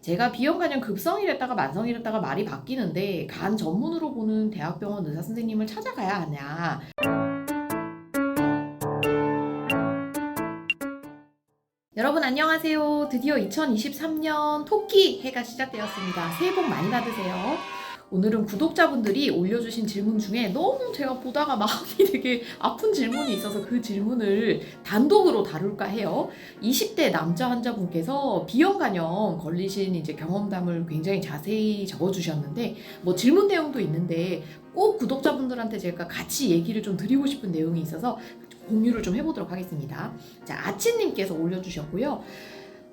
제가 비형 간염 급성이랬다가 만성이랬다가 말이 바뀌는데 간 전문으로 보는 대학병원 의사 선생님을 찾아가야 하냐. 여러분 안녕하세요. 드디어 2023년 토끼 해가 시작되었습니다. 새해 복 많이 받으세요. 오늘은 구독자분들이 올려주신 질문 중에 너무 제가 보다가 마음이 되게 아픈 질문이 있어서 그 질문을 단독으로 다룰까 해요. 20대 남자 환자분께서 비형 간염 걸리신 이제 경험담을 굉장히 자세히 적어주셨는데 뭐 질문 내용도 있는데 꼭 구독자분들한테 제가 같이 얘기를 좀 드리고 싶은 내용이 있어서 공유를 좀 해보도록 하겠습니다. 자, 아치님께서 올려주셨고요.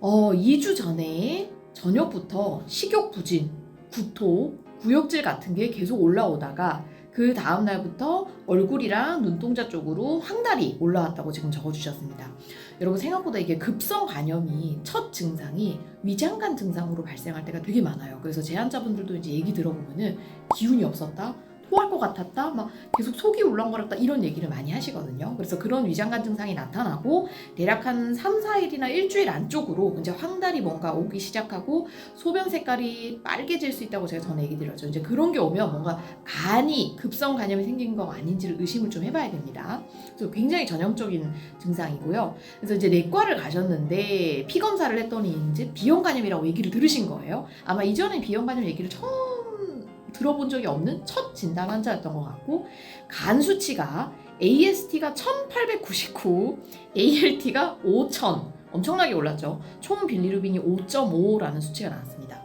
2주 전에 저녁부터 식욕 부진, 구토, 구역질 같은 게 계속 올라오다가 그 다음 날부터 얼굴이랑 눈동자 쪽으로 황달이 올라왔다고 지금 적어주셨습니다. 여러분 생각보다 이게 급성 간염이 첫 증상이 위장관 증상으로 발생할 때가 되게 많아요. 그래서 제 환자분들도 이제 얘기 들어보면은 기운이 없었다, 토할 것 같았다, 막 계속 속이 울렁거렸다 이런 얘기를 많이 하시거든요. 그래서 그런 위장관 증상이 나타나고 대략 한 3, 4일이나 일주일 안쪽으로 이제 황달이 뭔가 오기 시작하고 소변 색깔이 빨개질 수 있다고 제가 전에 얘기 드렸죠. 이제 그런 게 오면 뭔가 간이 급성 간염이 생긴 거 아닌지를 의심을 좀 해봐야 됩니다. 그래서 굉장히 전형적인 증상이고요. 그래서 이제 내과를 가셨는데 피 검사를 했더니 이제 비형 간염이라고 얘기를 들으신 거예요. 아마 이전에 비형 간염 얘기를 처음 들어본 적이 없는 첫 진단 환자였던 것 같고, 간 수치가 AST가 1899, ALT가 5000, 엄청나게 올랐죠. 총 빌리루빈이 5.5라는 수치가 나왔습니다.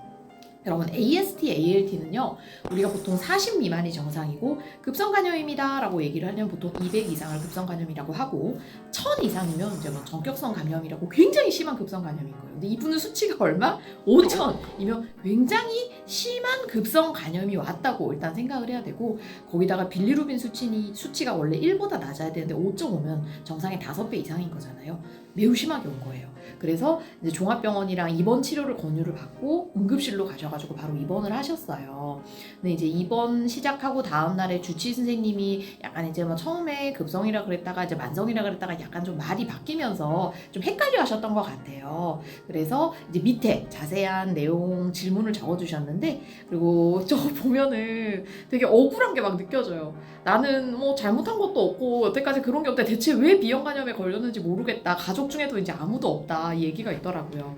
여러분 AST, ALT는요 우리가 보통 40 미만이 정상이고 급성간염입니다 라고 얘기를 하면 보통 200 이상을 급성간염이라고 하고 1000 이상이면 이제 뭐 전격성 감염이라고 굉장히 심한 급성간염인 거예요. 근데 이분은 수치가 얼마? 5000이면 굉장히 심한 급성간염이 왔다고 일단 생각을 해야 되고, 거기다가 빌리루빈 수치가 원래 1보다 낮아야 되는데 5.5면 정상의 5배 이상인 거잖아요. 매우 심하게 온 거예요. 그래서 이제 종합병원이랑 입원 치료를 권유를 받고 응급실로 가셔가지고 바로 입원을 하셨어요. 근데 이제 입원 시작하고 다음 날에 주치 선생님이 약간 이제 뭐 처음에 급성이라 그랬다가 이제 만성이라 그랬다가 약간 좀 말이 바뀌면서 좀 헷갈려 하셨던 것 같아요. 그래서 이제 밑에 자세한 내용 질문을 적어주셨는데, 그리고 저 보면은 되게 억울한 게 막 느껴져요. 나는 뭐 잘못한 것도 없고 여태까지 그런 게 없대. 대체 왜 비형 간염에 걸렸는지 모르겠다. 가족 중에도 이제 아무도 없다. 이 얘기가 있더라고요.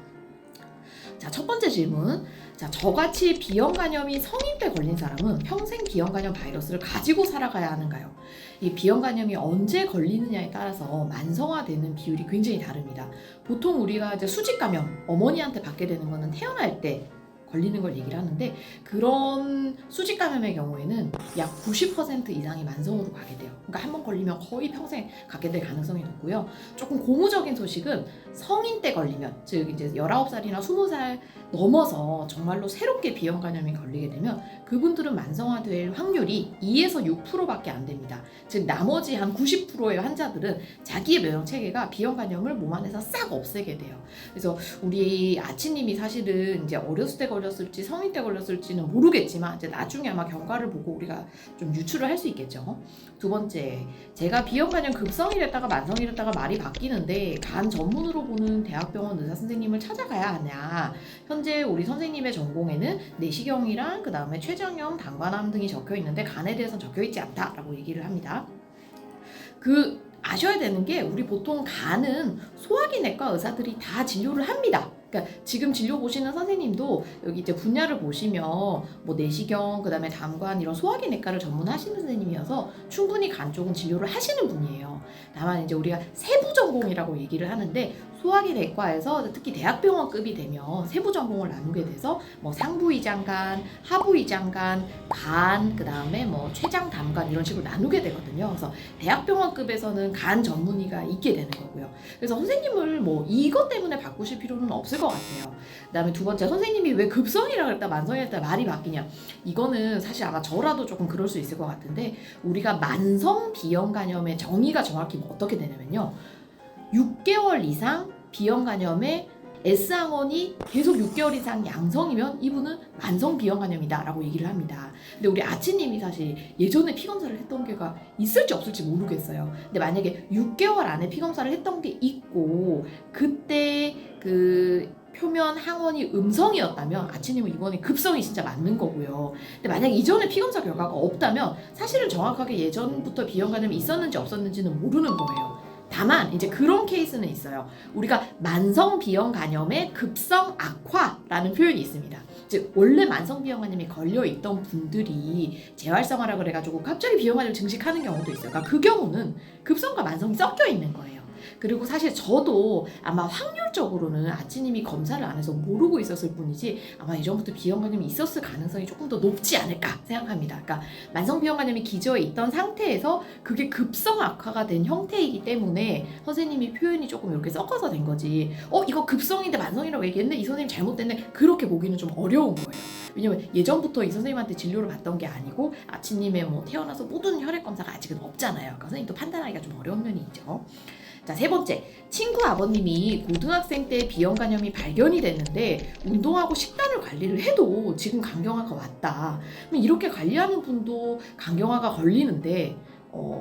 자, 첫 번째 질문. 자, 저같이 비형 간염이 성인 때 걸린 사람은 평생 비형 간염 바이러스를 가지고 살아가야 하는가요? 이 비형 간염이 언제 걸리느냐에 따라서 만성화되는 비율이 굉장히 다릅니다. 보통 우리가 이제 수직 감염, 어머니한테 받게 되는 거는 태어날 때 걸리는 걸 얘기를 하는데, 그런 수직 감염의 경우에는 약 90% 이상이 만성으로 가게 돼요. 그러니까 한 번 걸리면 거의 평생 갖게 될 가능성이 높고요. 조금 고무적인 소식은 성인 때 걸리면, 즉 이제 19살이나 20살 넘어서 정말로 새롭게 비형 간염이 걸리게 되면 그분들은 만성화될 확률이 2에서 6%밖에 안 됩니다. 즉 나머지 한 90%의 환자들은 자기의 면역 체계가 비형 간염을 몸 안에서 싹 없애게 돼요. 그래서 우리 아치님이 사실은 이제 어렸을 때 걸렸을지 성인 때 걸렸을지는 모르겠지만 이제 나중에 아마 경과를 보고 우리가 좀 유추를 할 수 있겠죠. 두 번째, 제가 비형 간염 급성이랬다가 만성이랬다가 말이 바뀌는데 간 전문으로 보는 대학병원 의사 선생님을 찾아가야 하냐. 현재 우리 선생님의 전공에는 내시경이랑 그 다음에 췌장염, 당관암 등이 적혀 있는데 간에 대해서는 적혀 있지 않다라고 얘기를 합니다. 아셔야 되는 게, 우리 보통 간은 소화기 내과 의사들이 다 진료를 합니다. 그러니까 지금 진료 보시는 선생님도 여기 이제 분야를 보시면 뭐 내시경, 그 다음에 담관 이런 소화기 내과를 전문하시는 선생님이어서 충분히 간 쪽은 진료를 하시는 분이에요. 다만 이제 우리가 세부 전공이라고 얘기를 하는데, 소화기 내과에서 특히 대학병원급이 되면 세부 전공을 나누게 돼서 뭐 상부위장관, 하부위장관, 간, 그 다음에 뭐 췌장, 담관 이런 식으로 나누게 되거든요. 그래서 대학병원급에서는 간 전문의가 있게 되는 거고요. 그래서 선생님을 뭐 이것 때문에 바꾸실 필요는 없을 것 같아요. 그 다음에 두 번째, 선생님이 왜 급성이라 그랬다 만성이라 그랬다 말이 바뀌냐. 이거는 사실 아마 저라도 조금 그럴 수 있을 것 같은데, 우리가 만성 비형 간염의 정의가 정확히 어떻게 되냐면요, 6개월 이상 비형 간염에 S항원이 계속 6개월 이상 양성이면 이분은 만성 비형 간염이다 라고 얘기를 합니다. 근데 우리 아치님이 사실 예전에 피검사를 했던 게가 있을지 없을지 모르겠어요. 근데 만약에 6개월 안에 피검사를 했던 게 있고 그때 그 표면 항원이 음성이었다면 아치님은 이번에 급성이 진짜 맞는 거고요. 근데 만약 이전에 피검사 결과가 없다면 사실은 정확하게 예전부터 B형 간염이 있었는지 없었는지는 모르는 거예요. 다만 이제 그런 케이스는 있어요. 우리가 만성 B형 간염의 급성 악화라는 표현이 있습니다. 즉 원래 만성 B형 간염이 걸려 있던 분들이 재활성화라 그래가지고 갑자기 B형 간염 증식하는 경우도 있어요. 그러니까 그 경우는 급성과 만성이 섞여 있는 거예요. 그리고 사실 저도 아마 확률적으로는 아치님이 검사를 안 해서 모르고 있었을 뿐이지 아마 예전부터 B형 간염이 있었을 가능성이 조금 더 높지 않을까 생각합니다. 그러니까 만성 B형 간염이 기저에 있던 상태에서 그게 급성 악화가 된 형태이기 때문에 선생님이 표현이 조금 이렇게 섞어서 된 거지 이거 급성인데 만성이라고 얘기했네? 이 선생님 잘못됐네? 그렇게 보기는 좀 어려운 거예요. 왜냐면 예전부터 이 선생님한테 진료를 받던 게 아니고 아치님의 뭐 태어나서 모든 혈액 검사가 아직은 없잖아요. 그러니까 선생님도 판단하기가 좀 어려운 면이 있죠. 자, 세 번째, 친구 아버님이 고등학생 때 B형 간염이 발견이 됐는데 운동하고 식단을 관리를 해도 지금 간경화가 왔다. 그럼 이렇게 관리하는 분도 간경화가 걸리는데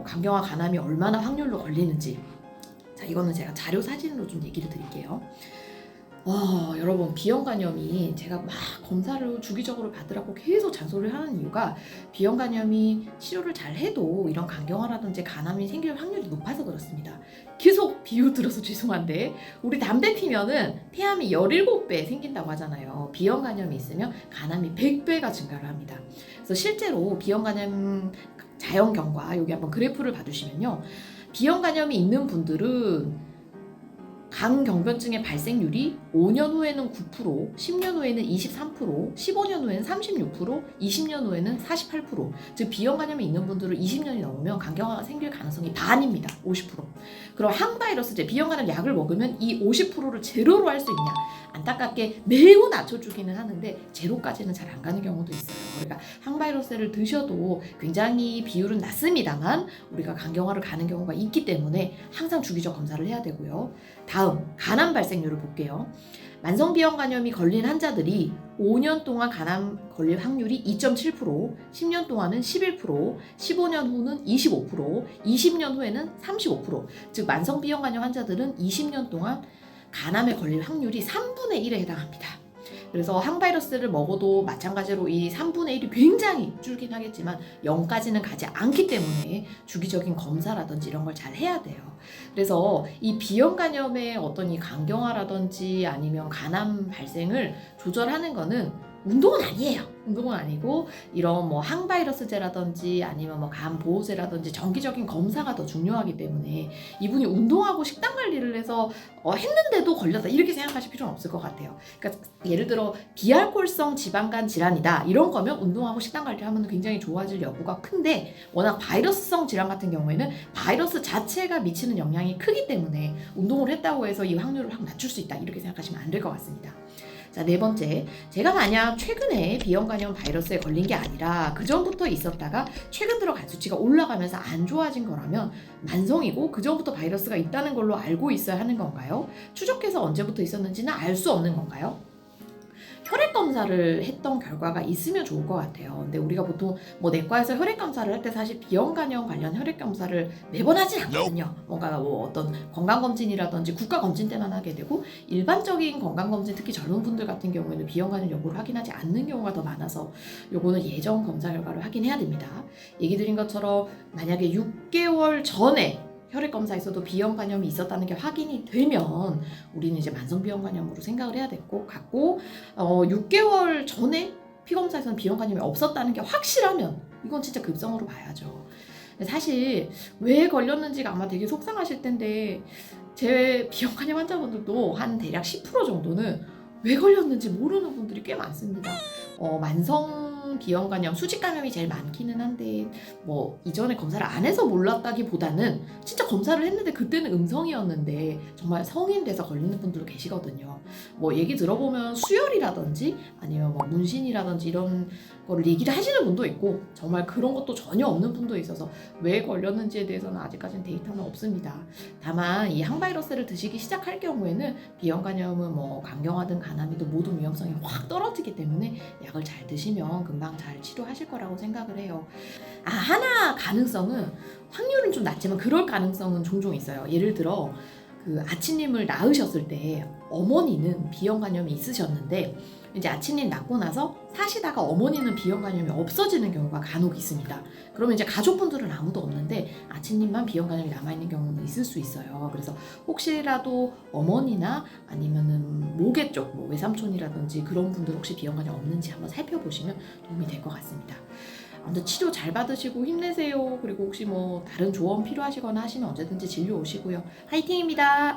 간경화 간암이 얼마나 확률로 걸리는지, 자, 이거는 제가 자료 사진으로 좀 얘기를 드릴게요. 여러분 B형 간염이 제가 막 검사를 주기적으로 받으라고 계속 잔소리를 하는 이유가 B형 간염이 치료를 잘 해도 이런 간경화라든지 간암이 생길 확률이 높아서 그렇습니다. 계속 비유 들어서 죄송한데 우리 담배 피면은 폐암이 17배 생긴다고 하잖아요. B형 간염이 있으면 간암이 100배가 증가를 합니다. 그래서 실제로 B형 간염 자연경과 여기 한번 그래프를 봐주시면요. B형 간염이 있는 분들은 간경변증의 발생률이 5년 후에는 9%, 10년 후에는 23%, 15년 후에는 36%, 20년 후에는 48%. 즉 B형 간염이 있는 분들은 20년이 넘으면 간경화가 생길 가능성이 반입니다. 50%. 그럼 항바이러스제 B형 간염 약을 먹으면 이 50%를 제로로 할 수 있냐? 안타깝게 매우 낮춰주기는 하는데 제로까지는 잘 안 가는 경우도 있어요. 그러니까 항바이러스를 드셔도 굉장히 비율은 낮습니다만 우리가 간경화를 가는 경우가 있기 때문에 항상 주기적 검사를 해야 되고요. 다음, 간암 발생률을 볼게요. 만성 B형 간염이 걸린 환자들이 5년 동안 간암 걸릴 확률이 2.7%, 10년 동안은 11%, 15년 후는 25%, 20년 후에는 35%. 즉 만성 B형 간염 환자들은 20년 동안 간암에 걸릴 확률이 3분의 1에 해당합니다. 그래서 항바이러스를 먹어도 마찬가지로 이 3분의 1이 굉장히 줄긴 하겠지만 0까지는 가지 않기 때문에 주기적인 검사라든지 이런 걸 잘 해야 돼요. 그래서 이 B형 간염의 어떤 이 간경화라든지 아니면 간암 발생을 조절하는 거는 운동은 아니에요. 운동은 아니고 이런 뭐 항바이러스제라든지 아니면 뭐 간 보호제라든지 정기적인 검사가 더 중요하기 때문에 이분이 운동하고 식단 관리를 해서 했는데도 걸렸다 이렇게 생각하실 필요는 없을 것 같아요. 그러니까 예를 들어 비알코올성 지방간 질환이다 이런 거면 운동하고 식단 관리를 하면 굉장히 좋아질 여부가 큰데 워낙 바이러스성 질환 같은 경우에는 바이러스 자체가 미치는 영향이 크기 때문에 운동을 했다고 해서 이 확률을 확 낮출 수 있다 이렇게 생각하시면 안 될 것 같습니다. 자, 네 번째, 제가 만약 최근에 B형 간염 바이러스에 걸린 게 아니라 그 전부터 있었다가 최근 들어 간 수치가 올라가면서 안 좋아진 거라면 만성이고 그 전부터 바이러스가 있다는 걸로 알고 있어야 하는 건가요? 추적해서 언제부터 있었는지는 알 수 없는 건가요? 혈액 검사를 했던 결과가 있으면 좋을 것 같아요. 근데 우리가 보통 뭐 내과에서 혈액 검사를 할 때 사실 B형 간염 관련 혈액 검사를 매번 하진 않거든요. 뭔가 뭐 어떤 건강 검진이라든지 국가 검진 때만 하게 되고 일반적인 건강 검진 특히 젊은 분들 같은 경우에는 B형 간염 여부를 확인하지 않는 경우가 더 많아서 요거는 예전 검사 결과를 확인해야 됩니다. 얘기 드린 것처럼 만약에 6개월 전에 혈액 검사에서도 B형 간염이 있었다는 게 확인이 되면 우리는 이제 만성 B형 간염으로 생각을 해야 될 것 같고 6개월 전에 피검사에서는 B형 간염이 없었다는 게 확실하면 이건 진짜 급성으로 봐야죠. 근데 사실 왜 걸렸는지가 아마 되게 속상하실 텐데 제 B형 간염 환자분들도 한 대략 10% 정도는 왜 걸렸는지 모르는 분들이 꽤 많습니다. 만성 B형 간염, 수직 감염이 제일 많기는 한데 뭐 이전에 검사를 안 해서 몰랐다기보다는 진짜 검사를 했는데 그때는 음성이었는데 정말 성인 돼서 걸리는 분들도 계시거든요. 뭐 얘기 들어보면 수혈이라든지 아니면 뭐 문신이라든지 이런 거를 얘기를 하시는 분도 있고 정말 그런 것도 전혀 없는 분도 있어서 왜 걸렸는지에 대해서는 아직까지는 데이터는 없습니다. 다만 이 항바이러스를 드시기 시작할 경우에는 B형 간염은 뭐 간경화든 간암이든 모든 위험성이 확 떨어지기 때문에 약을 잘 드시면 금방 잘 치료하실 거라고 생각을 해요. 하나 가능성은 확률은 좀 낮지만 그럴 가능성은 종종 있어요. 예를 들어 그 아치님을 낳으셨을 때 어머니는 비형 간염이 있으셨는데 이제 아치님 낳고 나서 사시다가 어머니는 비형 간염이 없어지는 경우가 간혹 있습니다. 그러면 이제 가족분들은 아무도 없는데 아치님만 비형 간염이 남아있는 경우는 있을 수 있어요. 그래서 혹시라도 어머니나 아니면은 모계 쪽, 뭐 외삼촌이라든지 그런 분들 혹시 비형 간염 없는지 한번 살펴보시면 도움이 될 것 같습니다. 아무튼 치료 잘 받으시고 힘내세요. 그리고 혹시 뭐 다른 조언 필요하시거나 하시면 언제든지 진료 오시고요. 화이팅입니다.